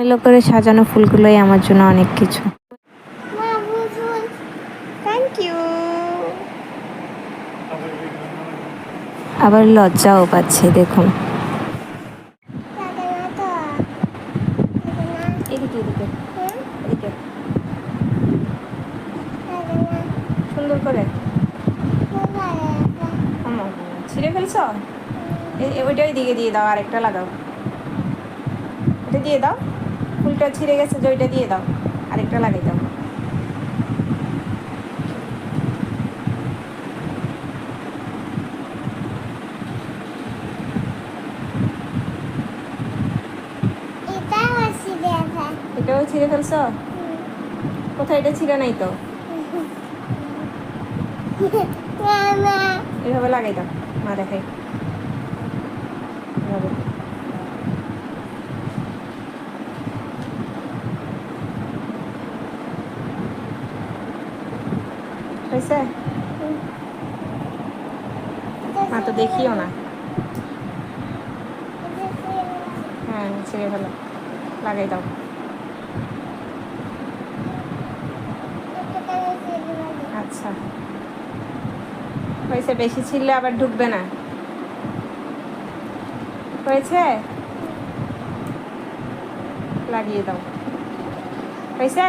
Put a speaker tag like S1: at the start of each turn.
S1: এলোমেলো করে সাজানো ফুলগুলোই আমার জন্য অনেক কিছু। Thank you. আবার লজ্জাও পাচ্ছে দেখুন। এদিকে এদিকে এদিকে সুন্দর করে ছিঁড়ে ফেলছ? ওইটাই দিকে দিয়ে দাও, আরেকটা লাগাও। এটা দিয়ে দাও, ফুলটা ছিঁড়ে গেছে যে ওইটা দিয়ে দাও, আরেকটা লাগাই দাও। এটাও ছিঁড়ে ফেলছ? কোথায়? এটা ছিঁড়ে নাই তো। এভাবে লাগাই দাও, মা দেখাই। হয়েছে? মা তো দেখিও না। হ্যাঁ ছিঁড়ে ফেলো, লাগাই দাও। আচ্ছা হয়েছে, বেশি ছিঁড়লে আবার ঢুকবে না। হয়েছে? লাগিয়ে দাও। হয়েছে?